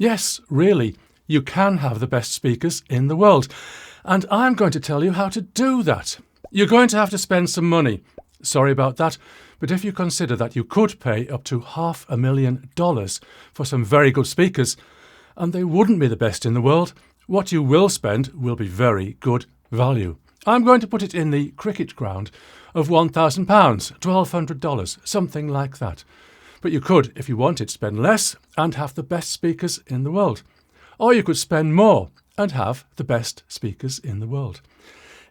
Yes, really, you can have the best speakers in the world. And I'm going to tell you how to do that. You're going to have to spend some money. Sorry about that, but if you consider that you could pay up to $500,000 for some very good speakers, and they wouldn't be the best in the world, what you will spend will be very good value. I'm going to put it in the cricket ground of £1,000, $1,200, something like that. But you could, if you wanted, spend less and have the best speakers in the world. Or you could spend more and have the best speakers in the world.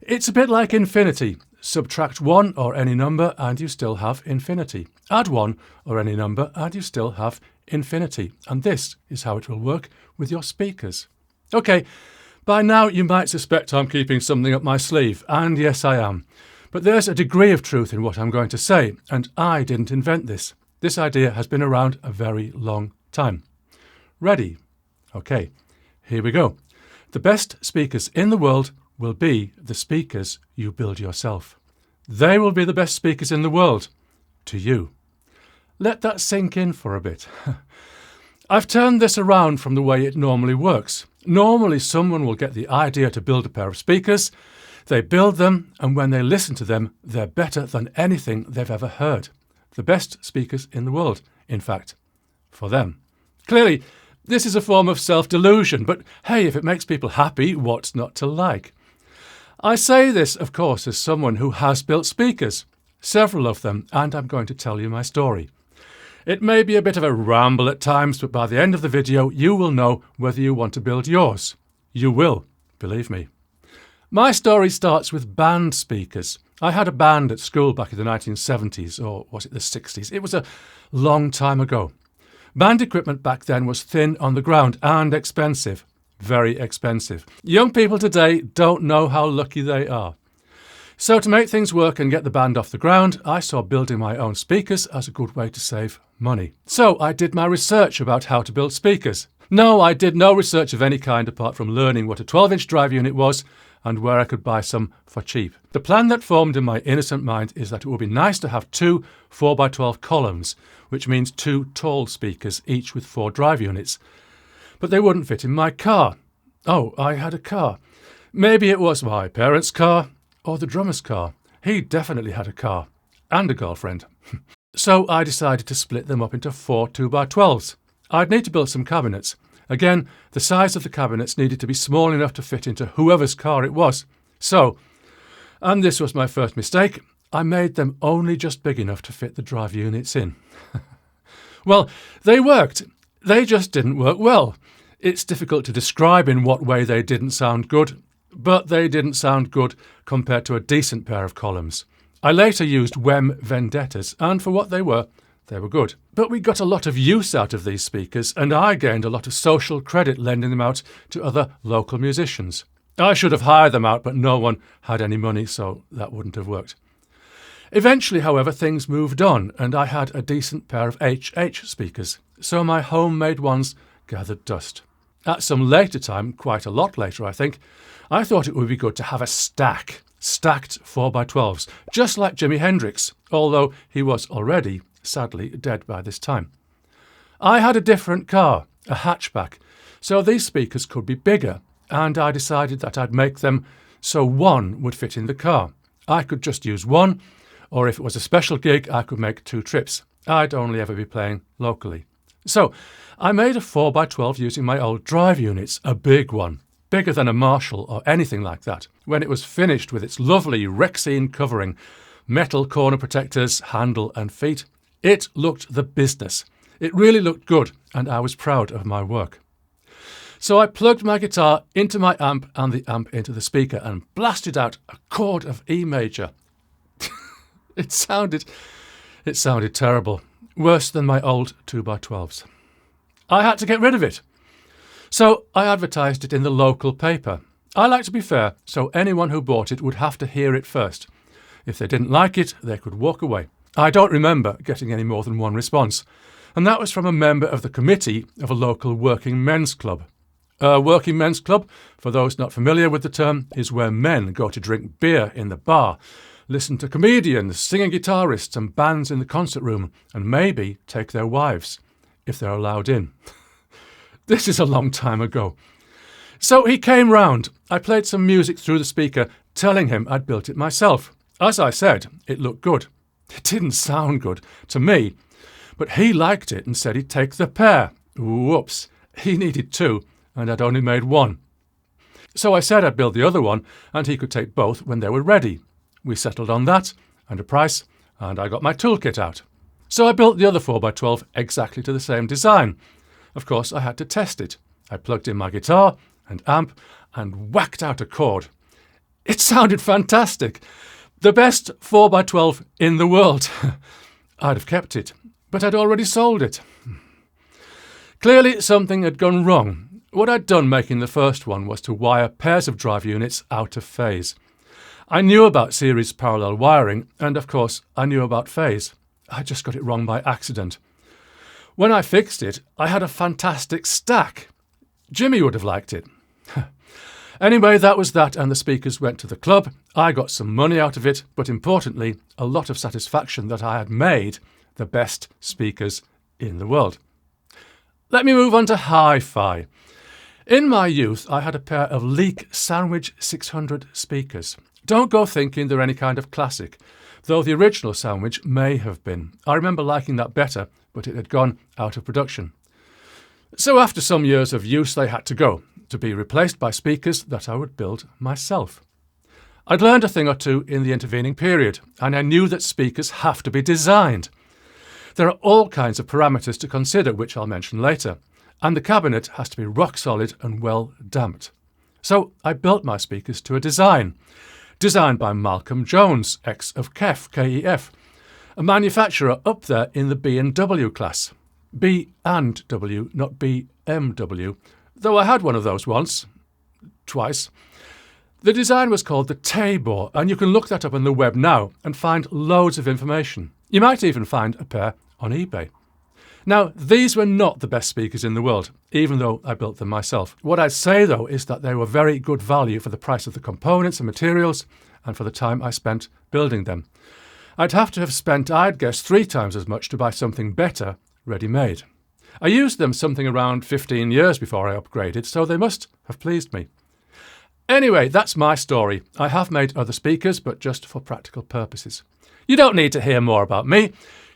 It's a bit like infinity. Subtract 1 or any number and you still have infinity. Add 1 or any number and you still have infinity. And this is how it will work with your speakers. OK, by now you might suspect I'm keeping something up my sleeve, and yes I am. But there's a degree of truth in what I'm going to say, and I didn't invent this. This idea has been around a very long time. Ready? OK, here we go. The best speakers in the world will be the speakers you build yourself. They will be the best speakers in the world to you. Let that sink in for a bit. I've turned this around from the way it normally works. Normally someone will get the idea to build a pair of speakers, they build them, and when they listen to them, they're better than anything they've ever heard. The best speakers in the world, in fact, for them. Clearly, this is a form of self-delusion, but hey, if it makes people happy, what's not to like? I say this, of course, as someone who has built speakers, several of them, and I'm going to tell you my story. It may be a bit of a ramble at times, but by the end of the video, you will know whether you want to build yours. You will, believe me. My story starts with band speakers. I had a band at school back in the 1970s, or was it the 60s? It was a long time ago. Band equipment back then was thin on the ground and expensive. Very expensive. Young people today don't know how lucky they are. So to make things work and get the band off the ground, I saw building my own speakers as a good way to save money. So I did my research about how to build speakers. No, I did no research of any kind apart from learning what a 12-inch drive unit was and where I could buy some for cheap. The plan that formed in my innocent mind is that it would be nice to have 2 4x12 columns, which means 2 tall speakers, each with 4 drive units. But they wouldn't fit in my car. Oh, I had a car. Maybe it was my parents' car or the drummer's car. He definitely had a car and a girlfriend. So I decided to split them up into 4 2x12s. I'd need to build some cabinets. Again, the size of the cabinets needed to be small enough to fit into whoever's car it was. So, and this was my first mistake, I made them only just big enough to fit the drive units in. Well, they worked. They just didn't work well. It's difficult to describe in what way they didn't sound good, but they didn't sound good compared to a decent pair of columns. I later used Wem Vendettas, and for what they were good. But we got a lot of use out of these speakers, and I gained a lot of social credit lending them out to other local musicians. I should have hired them out, but no one had any money, so that wouldn't have worked. Eventually, however, things moved on, and I had a decent pair of HH speakers, so my homemade ones gathered dust. At some later time, quite a lot later I think, I thought it would be good to have a stacked 4x12s, just like Jimi Hendrix, although he was already, sadly, dead by this time. I had a different car, a hatchback, so these speakers could be bigger, and I decided that I'd make them so one would fit in the car. I could just use one, or if it was a special gig, I could make 2 trips. I'd only ever be playing locally. So I made a 4x12 using my old drive units, a big one, bigger than a Marshall or anything like that. When it was finished with its lovely Rexine covering, metal corner protectors, handle and feet, it looked the business. It really looked good, and I was proud of my work. So I plugged my guitar into my amp and the amp into the speaker and blasted out a chord of E major. It sounded terrible, worse than my old 2x12s. I had to get rid of it. So I advertised it in the local paper. I like to be fair, so anyone who bought it would have to hear it first. If they didn't like it, they could walk away. I don't remember getting any more than one response, and that was from a member of the committee of a local working men's club. A working men's club, for those not familiar with the term, is where men go to drink beer in the bar, listen to comedians, singing guitarists and bands in the concert room, and maybe take their wives, if they're allowed in. This is a long time ago. So he came round. I played some music through the speaker, telling him I'd built it myself. As I said, it looked good. It didn't sound good to me, but he liked it and said he'd take the pair. Whoops, he needed two, and I'd only made one. So I said I'd build the other one, and he could take both when they were ready. We settled on that, and a price, and I got my toolkit out. So I built the other 4x12 exactly to the same design. Of course, I had to test it. I plugged in my guitar and amp and whacked out a chord. It sounded fantastic. The best 4x12 in the world. I'd have kept it, but I'd already sold it. Clearly something had gone wrong. What I'd done making the first one was to wire pairs of drive units out of phase. I knew about series parallel wiring, and of course I knew about phase. I just got it wrong by accident. When I fixed it, I had a fantastic stack. Jimmy would have liked it. Anyway, that was that, and the speakers went to the club. I got some money out of it, but importantly, a lot of satisfaction that I had made the best speakers in the world. Let me move on to hi-fi. In my youth, I had a pair of Leek Sandwich 600 speakers. Don't go thinking they're any kind of classic, though the original Sandwich may have been. I remember liking that better, but it had gone out of production. So after some years of use, they had to go, to be replaced by speakers that I would build myself. I'd learned a thing or two in the intervening period, and I knew that speakers have to be designed. There are all kinds of parameters to consider, which I'll mention later, and the cabinet has to be rock solid and well damped. So I built my speakers to a design, designed by Malcolm Jones, ex of KEF, a manufacturer up there in the B&W class. B and W, not BMW, though I had one of those once, twice. The design was called the Tabor, and you can look that up on the web now and find loads of information. You might even find a pair on eBay. Now, these were not the best speakers in the world, even though I built them myself. What I'd say, though, is that they were very good value for the price of the components and materials and for the time I spent building them. I'd have to have spent, I'd guess, 3 times as much to buy something better, ready-made. I used them something around 15 years before I upgraded, so they must have pleased me. Anyway, that's my story. I have made other speakers, but just for practical purposes. You don't need to hear more about me.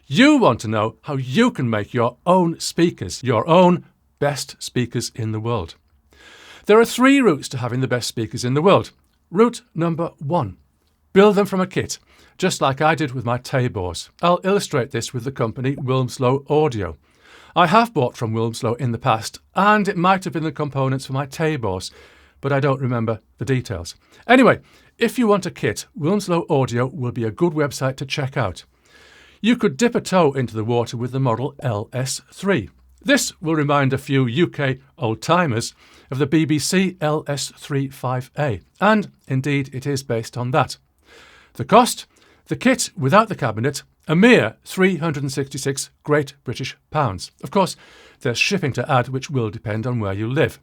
You want to know how you can make your own speakers, your own best speakers in the world. There are 3 routes to having the best speakers in the world. Route number 1. Build them from a kit, just like I did with my Tabors. I'll illustrate this with the company Wilmslow Audio. I have bought from Wilmslow in the past, and it might have been the components for my Tabors, but I don't remember the details. Anyway, if you want a kit, Wilmslow Audio will be a good website to check out. You could dip a toe into the water with the model LS3. This will remind a few UK old-timers of the BBC LS35A, and indeed it is based on that. The cost? The kit without the cabinet, a mere £366 Great British pounds. Of course, there's shipping to add, which will depend on where you live.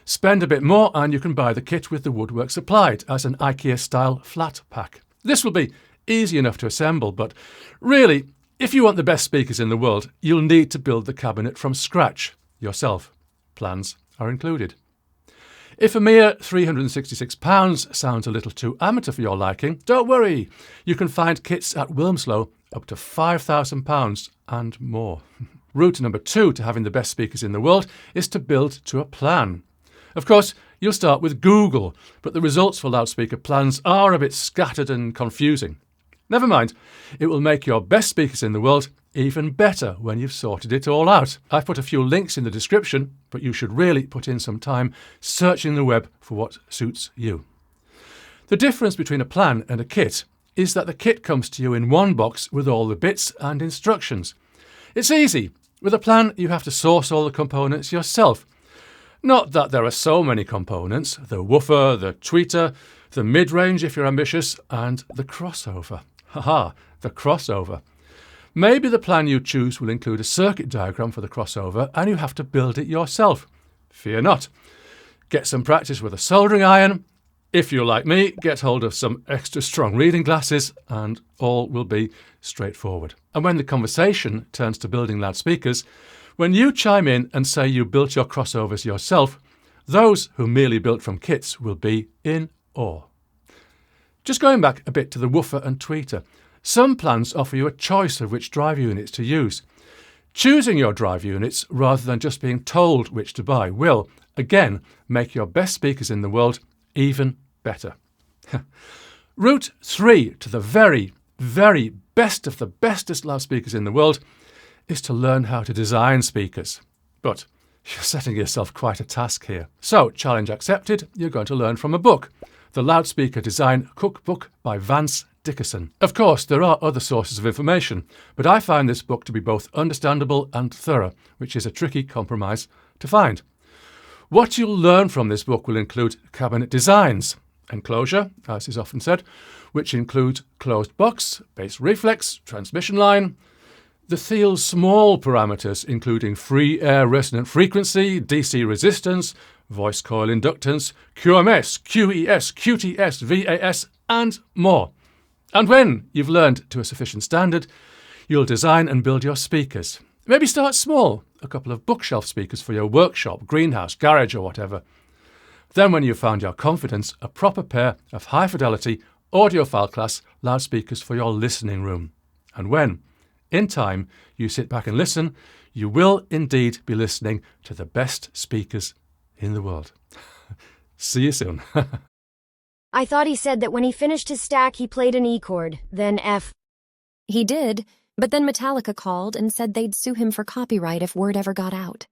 Spend a bit more and you can buy the kit with the woodwork supplied as an IKEA-style flat pack. This will be easy enough to assemble, but really, if you want the best speakers in the world, you'll need to build the cabinet from scratch yourself. Plans are included. If a mere £366 sounds a little too amateur for your liking, don't worry. You can find kits at Wilmslow up to £5,000 and more. Route number 2 to having the best speakers in the world is to build to a plan. Of course, you'll start with Google, but the results for loudspeaker plans are a bit scattered and confusing. Never mind, it will make your best speakers in the world even better when you've sorted it all out. I've put a few links in the description, but you should really put in some time searching the web for what suits you. The difference between a plan and a kit is that the kit comes to you in one box with all the bits and instructions. It's easy. With a plan, you have to source all the components yourself. Not that there are so many components: the woofer, the tweeter, the mid-range if you're ambitious, and the crossover. Haha, the crossover. Maybe the plan you choose will include a circuit diagram for the crossover and you have to build it yourself. Fear not. Get some practice with a soldering iron. If you're like me, get hold of some extra strong reading glasses and all will be straightforward. And when the conversation turns to building loudspeakers, When you chime in and say you built your crossovers yourself, those who merely built from kits will be in awe. Just going back a bit to the woofer and tweeter, some plans offer you a choice of which drive units to use. Choosing your drive units rather than just being told which to buy will, again, make your best speakers in the world even better. Route 3 to the very, very best of the bestest loudspeakers in the world is to learn how to design speakers. But you're setting yourself quite a task here. So, challenge accepted, you're going to learn from a book, The Loudspeaker Design Cookbook by Vance Dickerson. Of course, there are other sources of information, but I find this book to be both understandable and thorough, which is a tricky compromise to find. What you'll learn from this book will include cabinet designs, enclosure, as is often said, which include closed box, bass reflex, transmission line, the Thiel small parameters, including free air resonant frequency, DC resistance, voice coil inductance, QMS, QES, QTS, VAS, and more. And when you've learned to a sufficient standard, you'll design and build your speakers. Maybe start small, a couple of bookshelf speakers for your workshop, greenhouse, garage or whatever. Then when you've found your confidence, a proper pair of high-fidelity, audiophile class loudspeakers for your listening room. And when, in time, you sit back and listen, you will indeed be listening to the best speakers in the world. See you soon. I thought he said that when he finished his stack, he played an E chord, then F. He did, but then Metallica called and said they'd sue him for copyright if word ever got out.